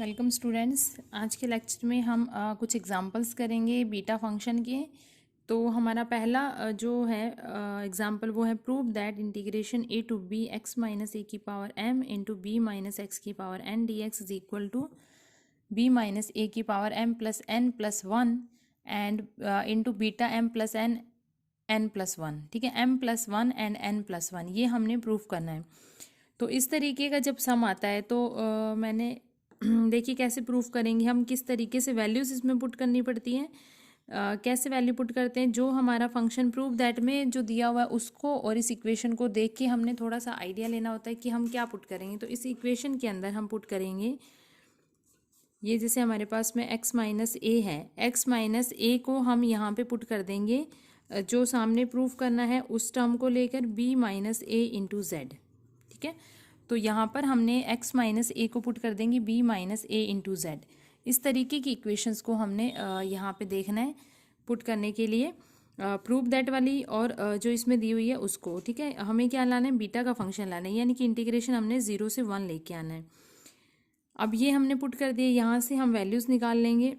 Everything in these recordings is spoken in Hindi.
Welcome students. आज के लेक्चर में हम कुछ एग्जांपल्स करेंगे बीटा फंक्शन के। तो हमारा पहला जो है एग्जांपल वो है prove that integration A to B X minus A की power M into B minus x की power N D x is equal to B minus A की power M plus one and into beta M plus N plus one. ठीक है, M plus one and N plus one, ये हमने प्रूव करना है। तो इस तरीके का जब सम आता है तो मैंने देखिए कैसे प्रूफ करेंगे हम, किस तरीके से वैल्यूज़ इसमें पुट करनी पड़ती हैं। कैसे वैल्यू पुट करते हैं, जो हमारा फंक्शन प्रूफ दैट में जो दिया हुआ है उसको और इस इक्वेशन को देख के हमने थोड़ा सा आइडिया लेना होता है कि हम क्या पुट करेंगे। तो इस इक्वेशन के अंदर हम पुट करेंगे ये, जैसे हमारे पास में x माइनस ए है, x माइनस ए को हम यहाँ पे पुट कर देंगे जो सामने प्रूफ करना है उस टर्म को लेकर b माइनस ए इंटू जेड। ठीक है, तो यहाँ पर हमने x माइनस ए को पुट कर देंगे b माइनस ए इंटू जेड। इस तरीके की इक्वेशंस को हमने यहाँ पे देखना है पुट करने के लिए, प्रूव दैट वाली और जो इसमें दी हुई है उसको। ठीक है, हमें क्या लाना है, बीटा का फंक्शन लाना है, यानी कि इंटीग्रेशन हमने 0 से 1 लेके आना है। अब ये हमने पुट कर दिए, यहाँ से हम वैल्यूज़ निकाल लेंगे,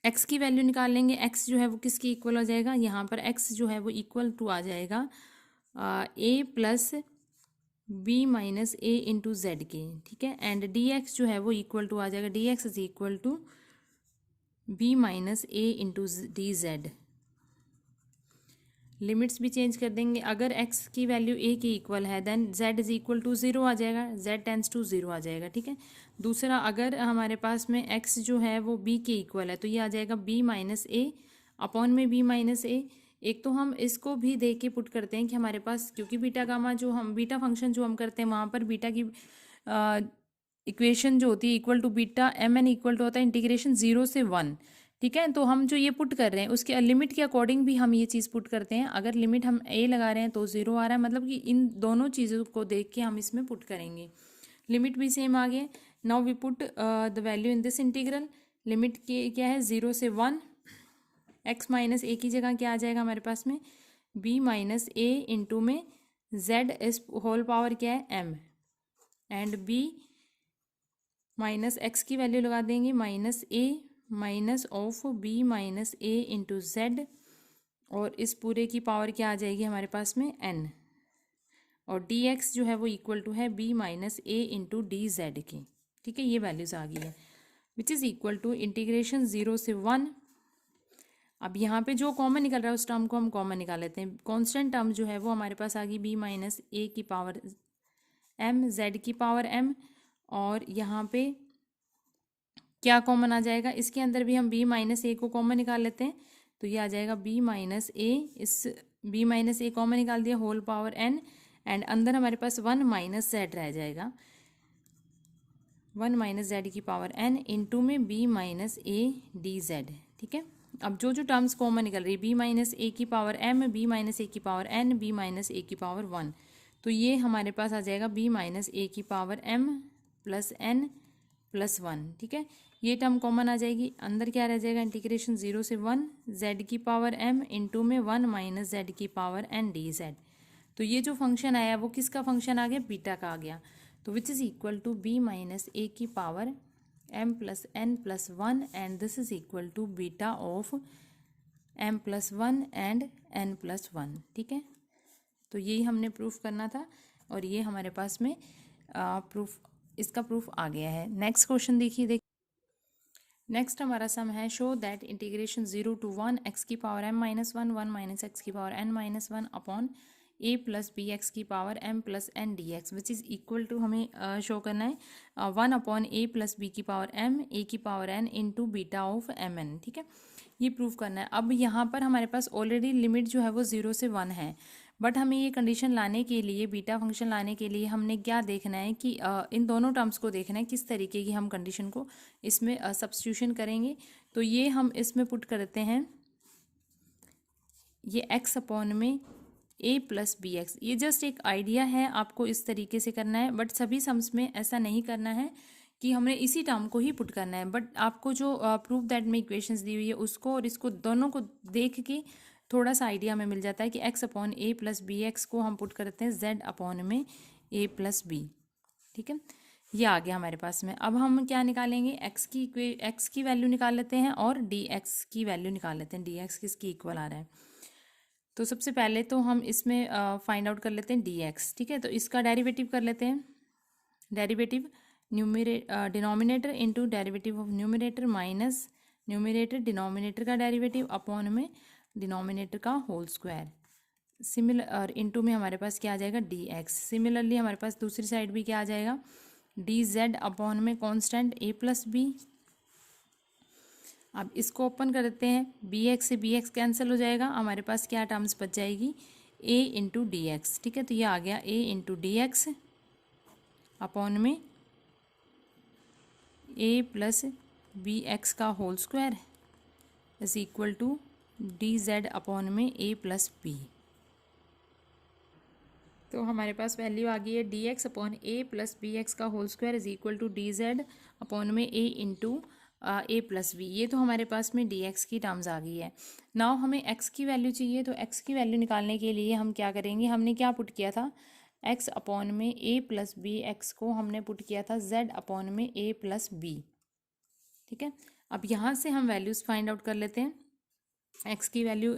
x की वैल्यू निकाल लेंगे। x जो है वो किसकी इक्वल हो जाएगा, यहाँ पर x जो है वो इक्वल टू आ जाएगा a plus B minus A into Z के। ठीक है, एंड डी एक्स जो है वो इक्वल टू आ जाएगा, d x is equal to B minus A into d z. Limits भी चेंज कर देंगे, अगर x की वैल्यू a के इक्वल है then z is equal to 0 आ जाएगा, z टेंस टू 0 आ जाएगा। ठीक है, दूसरा अगर हमारे पास में x जो है वो b के इक्वल है तो ये आ जाएगा b माइनस ए अपॉन में b माइनस ए। एक तो हम इसको भी देख के पुट करते हैं कि हमारे पास, क्योंकि बीटा गामा जो हम बीटा फंक्शन जो हम करते हैं वहाँ पर बीटा की इक्वेशन जो होती है equal to beta M n equal to होता है इंटीग्रेशन 0 से 1। ठीक है, तो हम जो ये पुट कर रहे हैं उसके लिमिट के अकॉर्डिंग भी हम ये चीज़ पुट करते हैं। अगर लिमिट हम a लगा रहे हैं तो 0 आ रहा है, मतलब कि इन दोनों चीज़ों को देख के हम इसमें पुट करेंगे। लिमिट भी सेम आ गया। Now we put the value in this integral. Limit के क्या है, 0 से 1। x माइनस ए की जगह क्या आ जाएगा हमारे पास में, b माइनस ए इंटू में z इस होल पावर क्या है m, and b minus x की वैल्यू लगा देंगे minus a minus of b minus A into z, और इस पूरे की पावर क्या आ जाएगी हमारे पास में n, और डी एक्स जो है वो इक्वल टू है बी माइनस ए इंटू डी जेड की। ठीक है, ये वैल्यूज आ गई है which is equal to integration 0 से 1। अब यहाँ पे जो कॉमन निकल रहा है उस टर्म को हम कॉमन निकाल लेते हैं। कॉन्स्टेंट टर्म जो है वो हमारे पास आ गई बी माइनस ए की पावर एम जेड की पावर एम, और यहाँ पे क्या कॉमन आ जाएगा, इसके अंदर भी हम b माइनस ए को कॉमन निकाल लेते हैं, तो ये आ जाएगा b माइनस ए, इस b माइनस ए कॉमन निकाल दिया होल पावर n, एंड अंदर हमारे पास 1 माइनस जेड रह जाएगा, 1 माइनस जेड की पावर n इंटू में b minus A D Z. ठीक है, अब जो जो टर्म्स कॉमन निकल रही है, b माइनस ए की power m, b minus A की power n, b minus A की पावर 1, तो ये हमारे पास आ जाएगा b माइनस ए की power m plus n plus 1। ठीक है, ये टर्म कॉमन आ जाएगी, अंदर क्या रह जाएगा, इंटीग्रेशन 0 से 1 z की पावर m इंटू में 1 माइनस जेड की पावर n डी जेड। तो ये जो फंक्शन आया वो किसका फंक्शन आ गया, बीटा का आ गया। तो which is equal to b minus A की power m plus n plus 1, and this is equal to beta of m plus 1 and n plus 1। ठीक है, तो यही हमने प्रूफ करना था और ये हमारे पास में प्रूफ, इसका प्रूफ आ गया है। नेक्स्ट क्वेश्चन देखिए। नेक्स्ट हमारा सम है, show that integration 0 to 1 x की power m minus 1 1 minus x की power n minus 1 upon a plus B X की power m plus n D X which is equal to, हमें शो करना है 1 अपॉन a प्लस बी की पावर m a की power n into beta of M N. ठीक है, ये प्रूफ करना है। अब यहाँ पर हमारे पास ऑलरेडी लिमिट जो है वो 0 से 1 है, बट हमें ये कंडीशन लाने के लिए, बीटा फंक्शन लाने के लिए हमने क्या देखना है कि इन दोनों टर्म्स को देखना है किस तरीके की हम कंडीशन को इसमें सब्स्टिट्यूशन करेंगे। तो ये हम इसमें पुट करते हैं, ये x अपॉन में a प्लस बी एक्स। ये जस्ट एक आइडिया है, आपको इस तरीके से करना है, बट सभी सम्स में ऐसा नहीं करना है कि हमने इसी टर्म को ही पुट करना है, बट आपको जो प्रूफ दैट में इक्वेशंस दी हुई है उसको और इसको दोनों को देख के थोड़ा सा आइडिया हमें मिल जाता है कि x upon a plus B x को हम पुट करते हैं z अपॉन में a प्लस बी। ठीक है, ये आ गया हमारे पास में। अब हम क्या निकालेंगे, एक्स की वैल्यू निकाल लेते हैं और डी एक्स की वैल्यू निकाल लेते हैं। डी एक्स किसकी इक्वल आ रहा है, तो सबसे पहले तो हम इसमें फाइंड आउट कर लेते हैं डी एक्स। ठीक है, तो इसका डेरिवेटिव कर लेते हैं। Derivative denominator into derivative of numerator minus numerator denominator का डेरिवेटिव अपॉन में डिनोमिनेटर का होल स्क्वायर। सिमिलर इंटू में हमारे पास क्या आ जाएगा, डी एक्स। सिमिलरली हमारे पास दूसरी साइड भी क्या आ जाएगा, डी जेड अपॉन में कांस्टेंट ए प्लस बी। अब इसको ओपन कर देते हैं, बी एक्स से बी एक्स कैंसिल हो जाएगा, हमारे पास क्या टर्म्स बच जाएगी, ए इंटू डी एक्स। ठीक है, तो ये आ गया a into d x upon में ए प्लस बी एक्स का whole square is equal to d z upon में ए प्लस बी। तो हमारे पास वैल्यू आ गई है d x upon a plus B x का whole square is equal to d z upon में a into a plus b. ये तो हमारे पास में डी एक्स की टर्म्स आ गई है। नाउ हमें एक्स की वैल्यू चाहिए, तो एक्स की वैल्यू निकालने के लिए हम क्या करेंगे, हमने क्या पुट किया था, एक्स अपॉन में ए प्लस बी एक्स को हमने पुट किया था जेड अपॉन में ए प्लस बी। ठीक है, अब यहाँ से हम वैल्यूज़ फाइंड आउट कर लेते हैं। एक्स की वैल्यू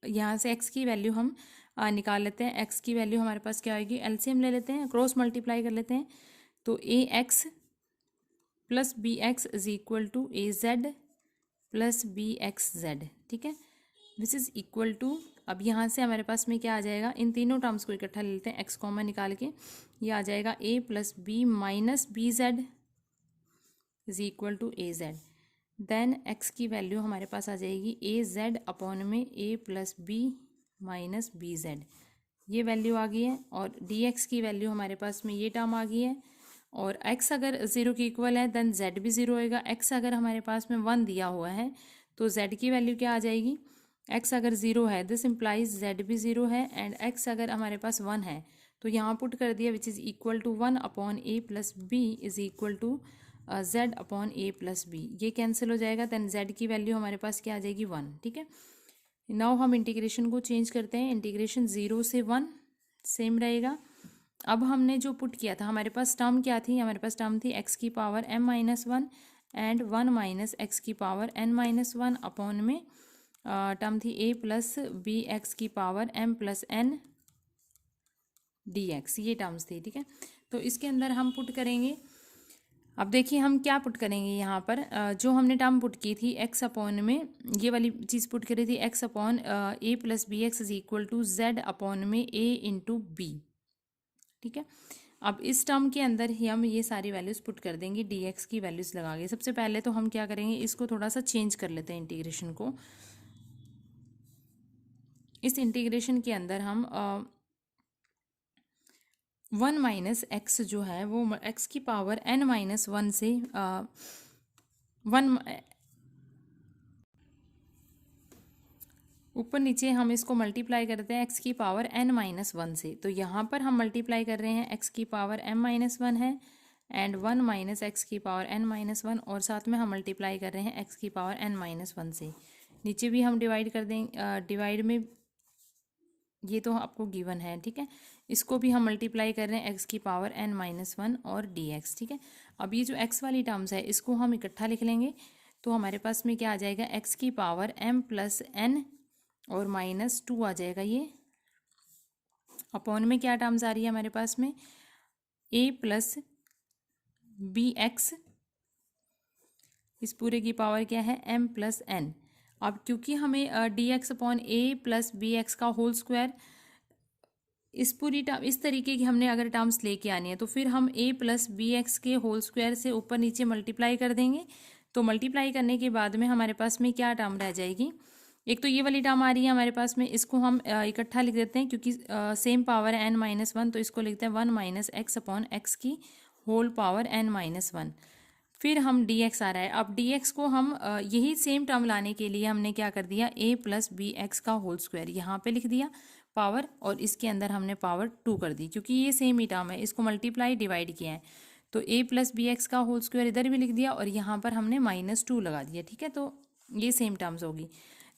यहाँ से एक्स की वैल्यू हम निकाल लेते हैं। एक्स की वैल्यू हमारे पास क्या आएगी, एलसीएम ले लेते हैं, क्रॉस मल्टीप्लाई कर लेते हैं। तो A X plus B x is equal to A Z plus B X Z. ठीक है, दिस इज इक्वल टू, अब यहाँ से हमारे पास में क्या आ जाएगा, इन तीनों टर्म्स को इकट्ठा ले लेते हैं, एक्स कॉमन निकाल के ये आ जाएगा A plus B minus B Z is equal to A Z. Then X की वैल्यू हमारे पास आ जाएगी ए जेड अपॉन में ए plus B minus B Z, ये वैल्यू आ गई है। और डी एक्स की वैल्यू हमारे पास में ये टर्म आ गई है। और x अगर 0 के इक्वल है देन z भी 0 होएगा। x अगर हमारे पास में 1 दिया हुआ है तो z की वैल्यू क्या आ जाएगी, x अगर 0 है दिस इम्प्लाइज z भी 0 है, एंड x अगर हमारे पास 1 है तो यहाँ पुट कर दिया which is equal to 1 upon a plus b is equal to z upon a plus b. ये कैंसिल हो जाएगा, देन z की वैल्यू हमारे पास क्या आ जाएगी 1। ठीक है, नाउ हम इंटीग्रेशन को चेंज करते हैं, इंटीग्रेशन 0 से 1 सेम रहेगा। अब हमने जो पुट किया था, हमारे पास टर्म क्या थी, हमारे पास टर्म थी एक्स की power m minus 1 and 1 minus x की पावर n माइनस 1 अपॉन में टर्म थी a प्लस बी एक्स की power m plus n D x, ये टर्म्स थी। ठीक है, तो इसके अंदर हम पुट करेंगे। अब देखिए हम क्या पुट करेंगे यहाँ पर, जो हमने टर्म पुट की थी एक्स अपॉन में, ये वाली चीज़ पुट करी थी x upon a plus B x is equal to z upon में ए इंटू बी। ठीक है, अब इस टर्म के अंदर ही हम ये सारी वैल्यूज़ पुट कर देंगे डी एक्स की वैल्यूज़ लगा के। सबसे पहले तो हम क्या करेंगे, इसको थोड़ा सा चेंज कर लेते हैं इंटीग्रेशन को। इस इंटीग्रेशन के अंदर हम 1 माइनस एक्स जो है वो एक्स की पावर n माइनस 1 से 1 ऊपर नीचे हम इसको मल्टीप्लाई करते हैं एक्स की पावर n माइनस 1 से। तो यहाँ पर हम मल्टीप्लाई कर रहे हैं एक्स की पावर m माइनस 1 है एंड 1 माइनस एक्स की पावर n माइनस 1, और साथ में हम मल्टीप्लाई कर रहे हैं एक्स की पावर n माइनस 1 से। नीचे भी हम डिवाइड कर देंगे, डिवाइड में ये तो आपको गिवन है। ठीक है, इसको भी हम मल्टीप्लाई कर रहे हैं एक्स की पावर n माइनस 1 और डी एक्स। ठीक है, अब ये जो x वाली टर्म्स है इसको हम इकट्ठा लिख लेंगे, तो हमारे पास में क्या आ जाएगा, एक्स की पावर m प्लस n और माइनस 2 आ जाएगा ये, अपॉन में क्या टर्म्स आ रही है हमारे पास में, a प्लस बी एक्स, इस पूरे की पावर क्या है m प्लस n। अब क्योंकि हमें D x upon a plus B x का होल स्क्वायर, इस पूरी टर्म इस तरीके की हमने अगर टर्म्स लेके आनी है तो फिर हम a प्लस बी एक्स के होल स्क्वायर से ऊपर नीचे मल्टीप्लाई कर देंगे। तो मल्टीप्लाई करने के बाद में हमारे पास में क्या टर्म रह जाएगी, एक तो ये वाली टर्म आ रही है हमारे पास में, इसको हम इकट्ठा लिख देते हैं क्योंकि सेम पावर है n माइनस 1, तो इसको लिखते हैं 1 माइनस एक्स अपॉन एक्स की होल पावर n माइनस 1। फिर हम डी एक्स आ रहा है, अब डी एक्स को हम यही सेम टर्म लाने के लिए हमने क्या कर दिया, a प्लस बी एक्स का होल स्क्वायर यहाँ पे लिख दिया पावर, और इसके अंदर हमने पावर 2 कर दी क्योंकि ये सेम ही टर्म है, इसको मल्टीप्लाई डिवाइड किया है। तो a प्लस बी एक्स का होल स्क्वायर इधर भी लिख दिया और यहाँ पर हमने माइनस 2 लगा दिया। ठीक है, तो ये सेम टर्म्स होगी।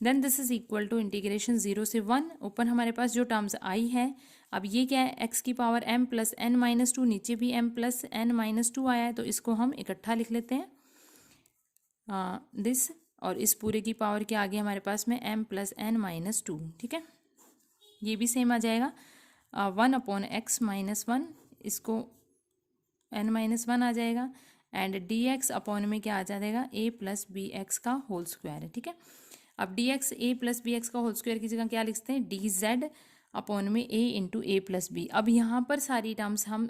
Then this is equal to integration 0 से 1, ऊपर हमारे पास जो टर्म्स आई है अब ये क्या है, एक्स की power m plus n minus to, नीचे भी m plus n minus to आया है तो इसको हम इकट्ठा लिख लेते हैं दिस, और इस पूरे की पावर के आगे हमारे पास में m plus n minus two, ठीक है। ये भी सेम आ जाएगा 1/x माइनस वन, इसको n माइनस वन आ जाएगा, एंड dx अपॉन में क्या आ जाएगा, a प्लस बी एक्स का होल स्क्वायर है, ठीक है। अब dx a plus B x का होल स्क्वायर की जगह क्या लिखते हैं, dz अपॉन में a into a plus b. अब यहाँ पर सारी टर्म्स हम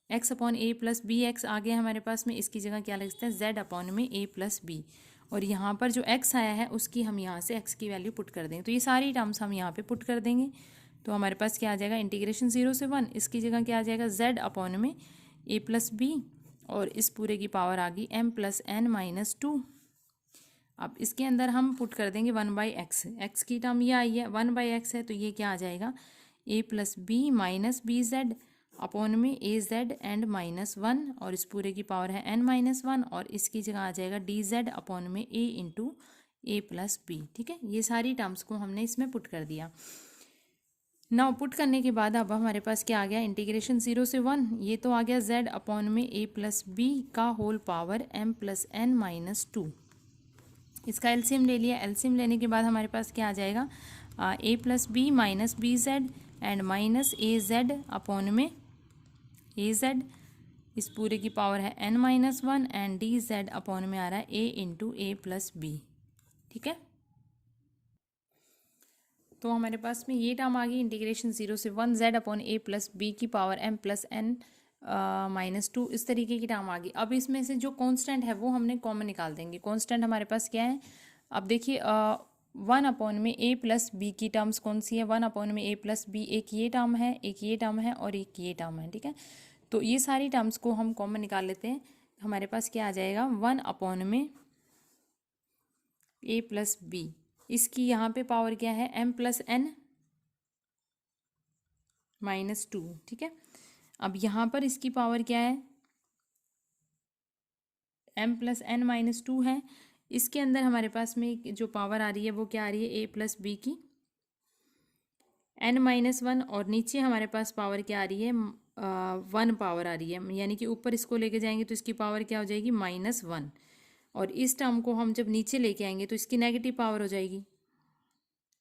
x upon a plus B X आ गया हमारे पास में, इसकी जगह क्या लिखते हैं, z अपॉन में a प्लस बी, और यहाँ पर जो x आया है उसकी हम यहाँ से x की वैल्यू पुट कर देंगे। तो ये सारी टर्म्स हम यहाँ पे पुट कर देंगे, तो हमारे पास क्या आ जाएगा, इंटीग्रेशन 0 से 1, इसकी जगह क्या आ जाएगा, z अपॉन में a प्लस बी, और इस पूरे की पावर आ गई m plus n minus to. अब इसके अंदर हम पुट कर देंगे 1/x, x की टर्म ये आई है, 1/x है तो ये क्या आ जाएगा, a plus B minus B z upon में a z and minus one, और इस पूरे की पावर है n माइनस वन, और इसकी जगह आ जाएगा डी जेड अपॉन में a into a plus b, ठीक है। ये सारी टर्म्स को हमने इसमें पुट कर दिया। नाउ पुट करने के बाद अब हमारे पास क्या आ गया, इंटीग्रेशन 0 से 1, ये तो आ गया z अपॉन में a प्लस बी का whole power m plus n minus two. इसका एलसीएम ले लिया, एलसीएम लेने के बाद हमारे पास क्या आ जाएगा, a plus B minus B z and minus a Z upon में ए जेड, इस पूरे की पावर है n minus one, and d z upon में आ रहा है a into a plus b, ठीक है। तो हमारे पास में ये टर्म आ गई, इंटीग्रेशन 0 से 1 z upon a plus B की power m plus n minus two, इस तरीके की टर्म आ गई। अब इसमें से जो कांस्टेंट है वो हमने कॉमन निकाल देंगे। कांस्टेंट हमारे पास क्या है, अब देखिए 1 अपॉन में a प्लस बी की टर्म्स कौन सी है, 1 अपॉन में a प्लस बी, एक ये टर्म है, एक ये टर्म है, और एक ये टर्म है, ठीक है। तो ये सारी टर्म्स को हम कॉमन निकाल लेते हैं। हमारे पास क्या आ जाएगा, 1 अपॉन में a प्लस बी, इसकी यहाँ पे पावर क्या है, m plus n minus two, ठीक है। अब यहाँ पर इसकी पावर क्या है, m plus n minus to है। इसके अंदर हमारे पास में जो पावर आ रही है वो क्या आ रही है, a प्लस बी की n माइनस वन, और नीचे हमारे पास पावर क्या आ रही है, 1 पावर आ रही है, यानी कि ऊपर इसको लेके जाएंगे तो इसकी पावर क्या हो जाएगी, माइनस वन, और इस टर्म को हम जब नीचे लेके आएंगे तो इसकी नेगेटिव पावर हो जाएगी,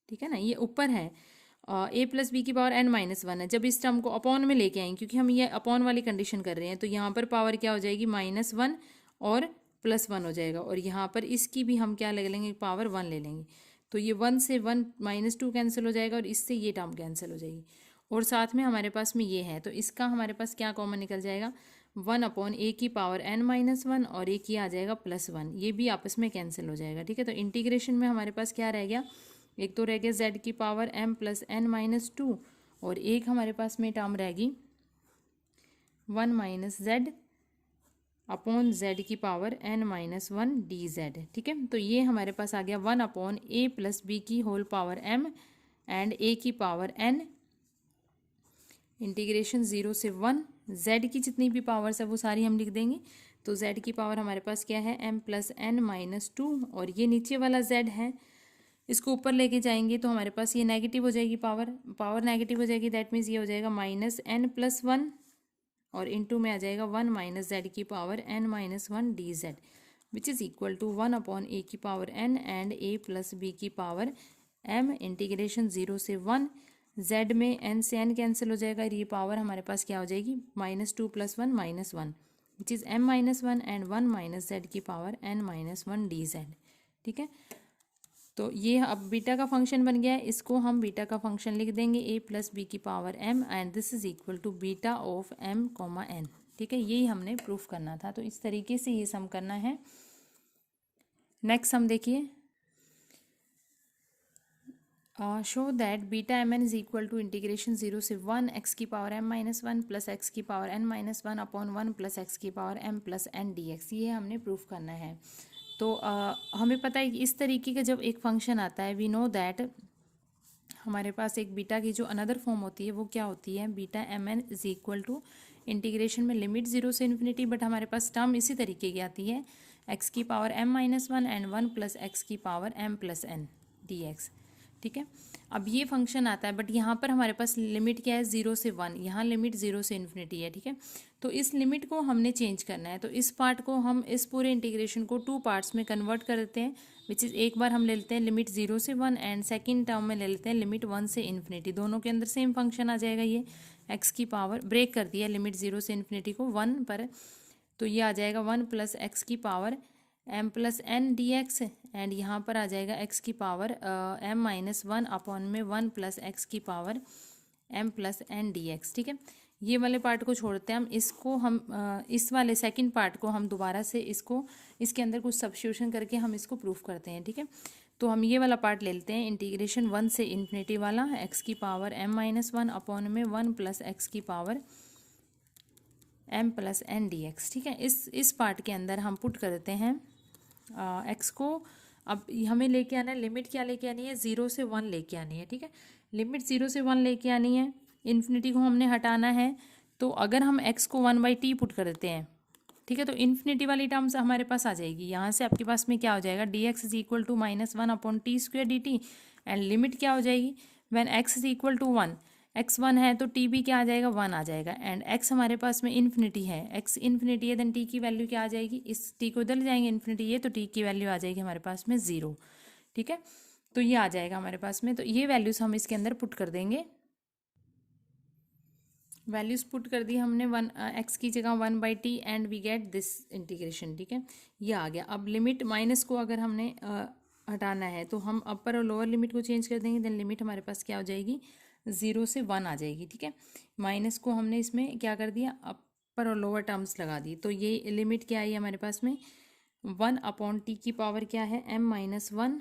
ठीक है ना। ये ऊपर है a प्लस बी की पावर n माइनस वन है, जब इस टर्म को अपॉन में लेके आएंगे, क्योंकि हम ये अपॉन वाली कंडीशन कर रहे हैं, तो यहाँ पर पावर क्या हो जाएगी, माइनस वन और प्लस वन हो जाएगा, और यहाँ पर इसकी भी हम क्या ले लेंगे, पावर 1 ले लेंगे, तो ये 1 से 1 माइनस टू कैंसिल हो जाएगा, और इससे ये टर्म कैंसिल हो जाएगी, और साथ में हमारे पास में ये है, तो इसका हमारे पास क्या कॉमन निकल जाएगा, 1 अपॉन a की पावर n माइनस वन, और एक ये आ जाएगा प्लस वन, ये भी आपस में कैंसिल हो जाएगा, ठीक है। तो इंटीग्रेशन में हमारे पास क्या रह गया, एक तो रह गया z की power m plus n minus two, और एक हमारे पास में टर्म रहेगी 1 माइनस जेड अपॉन z की power n minus one D Z, ठीक है। तो ये हमारे पास आ गया 1 अपॉन a प्लस बी की whole power m and a की पावर n, इंटीग्रेशन 0 से 1, z की जितनी भी पावर्स है वो सारी हम लिख देंगे। तो z की पावर हमारे पास क्या है, m plus n minus two, और ये नीचे वाला z है, इसको ऊपर लेके जाएंगे तो हमारे पास ये नेगेटिव हो जाएगी, पावर नेगेटिव हो जाएगी, दैट मीन्स ये हो जाएगा माइनस n प्लस वन, और इनटू में आ जाएगा 1 माइनस जेड की power n minus one D z, which is equal to 1 upon a की power n and a plus B की पावर m, इंटीग्रेशन 0 से 1, z में n से n कैंसिल हो जाएगा, ये पावर हमारे पास क्या हो जाएगी, minus two plus one minus one, which is m minus one and 1 minus Z की power n minus one D Z, ठीक है। तो ये अब बीटा का फंक्शन बन गया है, इसको हम बीटा का फंक्शन लिख देंगे a प्लस बी की power m, and this is equal to beta of m comma n, ठीक है। यही हमने प्रूफ करना था, तो इस तरीके से ये सम करना है। नेक्स्ट सम देखिए, show that beta M N is equal to integration 0 से 1 x की power m minus one plus x की power n minus one upon 1 plus x की power m plus n D x, ये हमने प्रूफ करना है। तो हमें पता है कि इस तरीके का जब एक फंक्शन आता है, वी नो दैट हमारे पास एक बीटा की जो अनदर फॉर्म होती है वो क्या होती है, beta M N is equal to integration में लिमिट 0 से इन्फिनिटी, बट हमारे पास टर्म इसी तरीके की आती है, एक्स की power m minus one and 1 plus x की power m plus n D x. ठीक है। अब ये फंक्शन आता है, बट यहाँ पर हमारे पास लिमिट क्या है, 0 से 1, यहाँ लिमिट 0 से इन्फिनिटी है, ठीक है। तो इस लिमिट को हमने चेंज करना है, तो इस पार्ट को हम इस पूरे इंटीग्रेशन को 2 पार्ट्स में कन्वर्ट कर देते हैं, विच इज़ एक बार हम ले लेते हैं लिमिट 0 से 1 एंड सेकेंड टर्म में ले लेते हैं लिमिट 1 से इन्फिनिटी। दोनों के अंदर सेम फंक्शन आ जाएगा, ये एक्स की पावर ब्रेक कर दिया लिमिट 0 से इन्फिनिटी को 1 पर, तो ये आ जाएगा 1 प्लस एक्स की power m plus n D x, and यहाँ पर आ जाएगा x की पावर m माइनस 1 अपॉन में 1 प्लस एक्स की power m plus n D x, ठीक है। ये वाले पार्ट को छोड़ते हैं हम, इसको हम इस वाले सेकंड पार्ट को हम दोबारा से इसको इसके अंदर कुछ सब्स्टिट्यूशन करके हम इसको प्रूफ करते हैं, ठीक है। तो हम ये वाला पार्ट ले लेते हैं, इंटीग्रेशन 1 से इन्फिनिटी वाला, x की पावर m माइनस 1 अपॉन में 1 प्लस एक्स की power m plus n D x, ठीक है। इस पार्ट के अंदर हम पुट कर देते हैं एक्स को। अब हमें लेके आना है, लिमिट क्या लेके आनी है, 0 से 1 लेके आनी है, ठीक है। लिमिट 0 से 1 लेके आनी है, इन्फिनिटी को हमने हटाना है, तो अगर हम x को 1/t पुट कर देते हैं, ठीक है, तो इन्फिनिटी वाली टर्म्स हमारे पास आ जाएगी। यहाँ से आपके पास में क्या हो जाएगा, dx is equal to -1 upon t square d t, and limit क्या हो जाएगी, when x is equal to 1, x 1 है तो t भी क्या आ जाएगा, 1 आ जाएगा, एंड x हमारे पास में इन्फिनिटी है, x इन्फिनिटी है, देन t की वैल्यू क्या आ जाएगी, इस t को इधर ले जाएंगे, इन्फिनिटी है तो t की वैल्यू आ जाएगी हमारे पास में 0, ठीक है। तो ये आ जाएगा हमारे पास में, तो ये वैल्यूज हम इसके अंदर पुट कर देंगे। वैल्यूज पुट कर दी हमने, 1 x की जगह 1/t and we get this integration, ठीक है, ये आ गया। अब लिमिट माइनस को अगर हमने हटाना है तो हम अपर और लोअर लिमिट को चेंज कर देंगे, देन लिमिट हमारे पास क्या हो जाएगी, 0 से 1 आ जाएगी, ठीक है। माइनस को हमने इसमें क्या कर दिया, अपर और लोअर टर्म्स लगा दी, तो ये लिमिट क्या आई हमारे पास में, 1 अपॉन टी की पावर क्या है, m माइनस 1,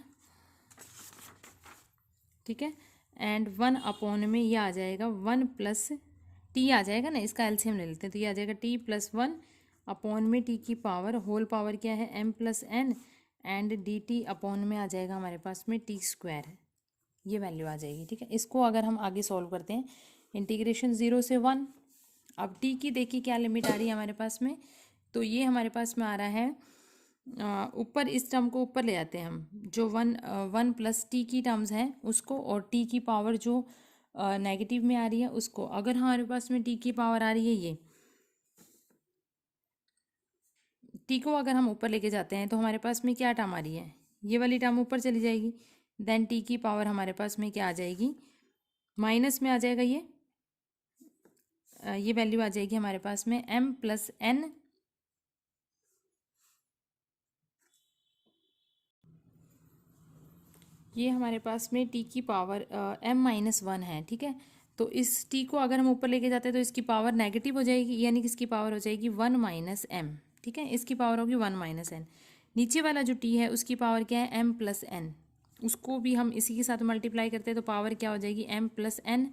ठीक है, एंड 1 अपॉन में ये आ जाएगा 1 प्लस टी आ जाएगा ना, इसका एलसीएम ले लेते हैं, तो ये आ जाएगा t प्लस 1 अपॉन में t की पावर होल पावर क्या है, m plus n, and d t upon में आ जाएगा हमारे पास में t स्क्वायर, ये वैल्यू आ जाएगी, ठीक है। इसको अगर हम आगे सॉल्व करते हैं, इंटीग्रेशन 0 से 1, अब t की देखिए क्या लिमिट आ रही है हमारे पास में, तो ये हमारे पास में आ रहा है ऊपर, इस टर्म को ऊपर ले जाते हैं हम, जो 1 प्लस टी की टर्म्स हैं उसको, और टी की पावर जो नेगेटिव में आ रही है उसको, अगर हमारे पास में टी की पावर आ रही है, ये टी को अगर हम ऊपर लेके जाते हैं तो हमारे पास में क्या टर्म आ रही है, ये वाली टर्म ऊपर चली जाएगी, देन टी की पावर हमारे पास में क्या आ जाएगी, माइनस में आ जाएगा, ये वैल्यू आ जाएगी हमारे पास में m प्लस एन, ये हमारे पास में t की पावर m माइनस 1 है, ठीक है। तो इस t को अगर हम ऊपर लेके जाते हैं तो इसकी पावर नेगेटिव हो जाएगी, यानी कि इसकी पावर हो जाएगी 1 माइनस m, ठीक है, इसकी पावर होगी 1 माइनस n। नीचे वाला जो t है उसकी पावर क्या है, m प्लस n, उसको भी हम इसी के साथ मल्टीप्लाई करते हैं तो पावर क्या हो जाएगी, m प्लस n,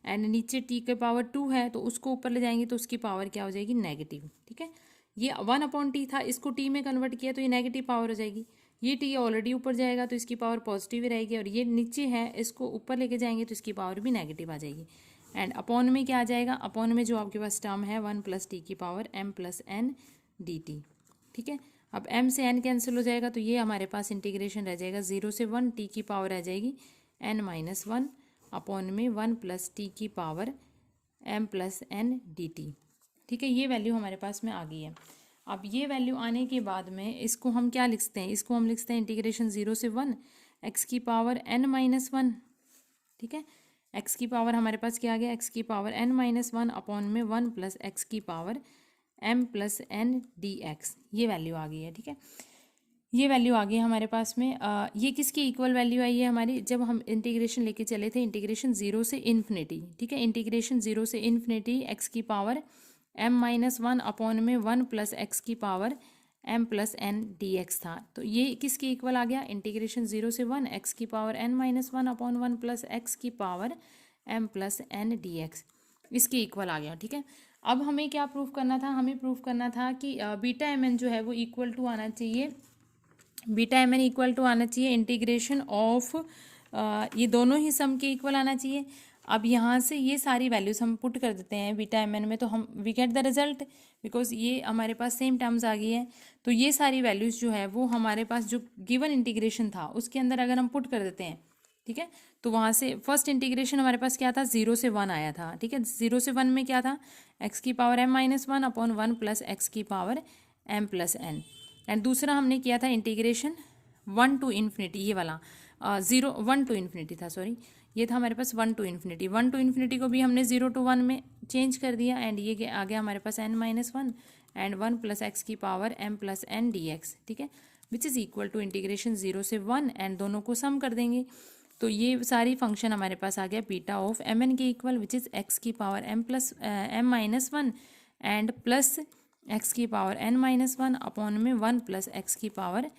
एंड नीचे t के पावर 2 है तो उसको ऊपर ले जाएंगे तो उसकी पावर क्या हो जाएगी, नेगेटिव, ठीक है। ये 1 अपॉन टी था, इसको t में कन्वर्ट किया तो ये नेगेटिव पावर हो जाएगी, ये t ऑलरेडी ऊपर जाएगा तो इसकी पावर पॉजिटिव ही रहेगी, और ये नीचे है इसको ऊपर लेके जाएंगे तो इसकी पावर भी नेगेटिव आ जाएगी, एंड अपॉन में क्या आ जाएगा, अपॉन में जो आपके पास टर्म है 1 प्लस टी की power m plus n d t, ठीक है। अब m से n कैंसिल हो जाएगा तो ये हमारे पास इंटीग्रेशन रह जाएगा 0 से 1, t की पावर आ जाएगी n माइनस 1 अपॉन में 1 प्लस टी की power m plus n d t, ठीक है। ये वैल्यू हमारे पास में आ गई है। अब ये वैल्यू आने के बाद में इसको हम क्या लिखते हैं, इसको हम लिखते हैं इंटीग्रेशन 0 से 1 x की पावर n माइनस 1, ठीक है। x की पावर हमारे पास क्या आ गया, x की पावर n माइनस 1 अपॉन में 1 प्लस एक्स की power m plus n D x, ये वैल्यू आ गई है, ठीक है। ये वैल्यू आ गई हमारे पास में, ये किसकी इक्वल वैल्यू आई है हमारी, जब हम इंटीग्रेशन लेके चले थे, इंटीग्रेशन 0 से इन्फिनिटी, ठीक है, इंटीग्रेशन 0 से इन्फिनिटी x की पावर m माइनस 1 अपॉन में 1 प्लस एक्स की power m plus n D x था, तो ये किसकी इक्वल आ गया, इंटीग्रेशन 0 से 1 x की power n minus 1 upon 1 plus x की power m plus n D x, इसकी इक्वल आ गया, ठीक है। अब हमें क्या प्रूफ करना था, हमें प्रूफ करना था कि बीटा एम एन जो है वो इक्वल टू आना चाहिए, beta M n equal to आना चाहिए इंटीग्रेशन ऑफ, ये दोनों ही सम के इक्वल आना चाहिए। अब यहाँ से ये सारी वैल्यूज हम पुट कर देते हैं बीटा एम एन में, तो हम we get the result, because ये हमारे पास सेम टर्म्स आ गई है, तो ये सारी वैल्यूज जो है वो हमारे पास जो गिवन इंटीग्रेशन था उसके अंदर अगर हम पुट कर देते हैं ठीक है। तो वहाँ से फर्स्ट इंटीग्रेशन हमारे पास क्या था, 0 से 1 आया था, ठीक है। 0 से 1 में क्या था, एक्स की power m minus 1 upon 1 plus x की power m plus n। And दूसरा हमने किया था इंटीग्रेशन 1 टू इन्फिनिटी, ये वाला 1 टू इन्फिनिटी था, सॉरी, ये था हमारे पास 1 टू इन्फिनिटी। 1 टू इन्फिनिटी को भी हमने 0 टू 1 में चेंज कर दिया एंड ये आ गया हमारे पास n minus 1 and 1 plus x की power m plus n dx, ठीक है, which is equal to integration 0 से 1 एंड दोनों को सम कर देंगे। तो ये सारी फंक्शन हमारे पास आ गया बीटा ऑफ एम एन के इक्वल, विच इज़ एक्स की power m minus 1 and plus x की पावर n माइनस 1 अपॉन में 1 प्लस एक्स की power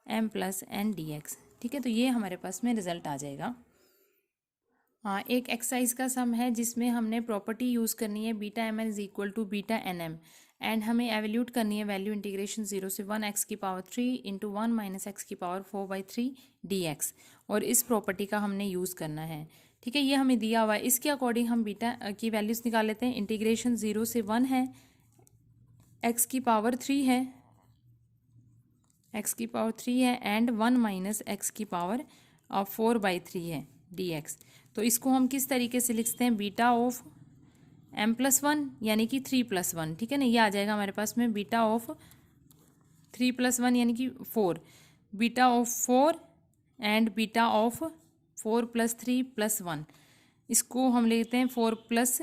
m plus n dx, ठीक है। तो ये हमारे पास में रिजल्ट आ जाएगा। हाँ, एक एक्सरसाइज का सम है जिसमें हमने प्रॉपर्टी यूज़ करनी है beta M N is equal to beta n m and हमें एवेल्यूट करनी है वैल्यू इंटीग्रेशन 0 से 1 एक्स की पावर 3 इंटू 1 माइनस एक्स की पावर 4/3 dx, और इस प्रॉपर्टी का हमने यूज़ करना है, ठीक है। ये हमें दिया हुआ है, इसके अकॉर्डिंग हम बीटा की वैल्यूज़ निकाल लेते हैं। इंटीग्रेशन 0 से 1 है, एक्स की पावर 3 है, एक्स की पावर 3 है एंड 1 माइनस एक्स की पावर 4/3 है dx। तो इसको हम किस तरीके से लिखते हैं, बीटा ऑफ m प्लस 1 यानी कि 3 प्लस 1, ठीक है ना। ये आ जाएगा हमारे पास में बीटा ऑफ 3 प्लस 1 यानी कि 4, beta of 4 and beta of 4 plus 3 plus 1, इसको हम लेते हैं 4 प्लस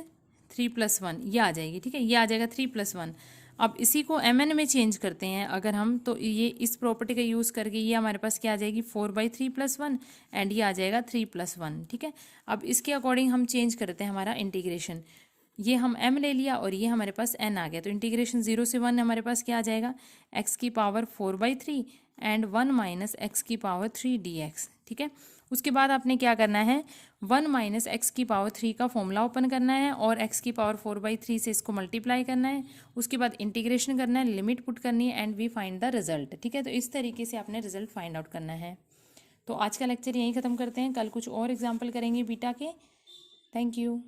3 प्लस 1, ये आ जाएगी, ठीक है। ये आ जाएगा 3 प्लस 1। अब इसी को एम एन में चेंज करते हैं अगर हम, तो ये इस प्रॉपर्टी का यूज़ करके ये हमारे पास क्या आ जाएगी 4/3 प्लस 1 एंड ये आ जाएगा 3 प्लस 1, ठीक है। अब इसके अकॉर्डिंग हम चेंज करते हैं हमारा इंटीग्रेशन, ये हम m ले लिया और ये हमारे पास n आ गया। तो इंटीग्रेशन 0 से 1 हमारे पास क्या आ जाएगा, x की पावर 4/3 एंड 1 माइनस एक्स की पावर 3 dx, ठीक है। उसके बाद आपने क्या करना है, 1 माइनस एक्स की पावर 3 का फॉर्मूला ओपन करना है और x की पावर 4/3 से इसको मल्टीप्लाई करना है। उसके बाद इंटीग्रेशन करना है, लिमिट पुट करनी है and we find the result, ठीक है। तो इस तरीके से आपने रिजल्ट फाइंड आउट करना है। तो आज का लेक्चर यहीं ख़त्म करते हैं, कल कुछ और एग्जाम्पल करेंगे बीटा के। Thank you.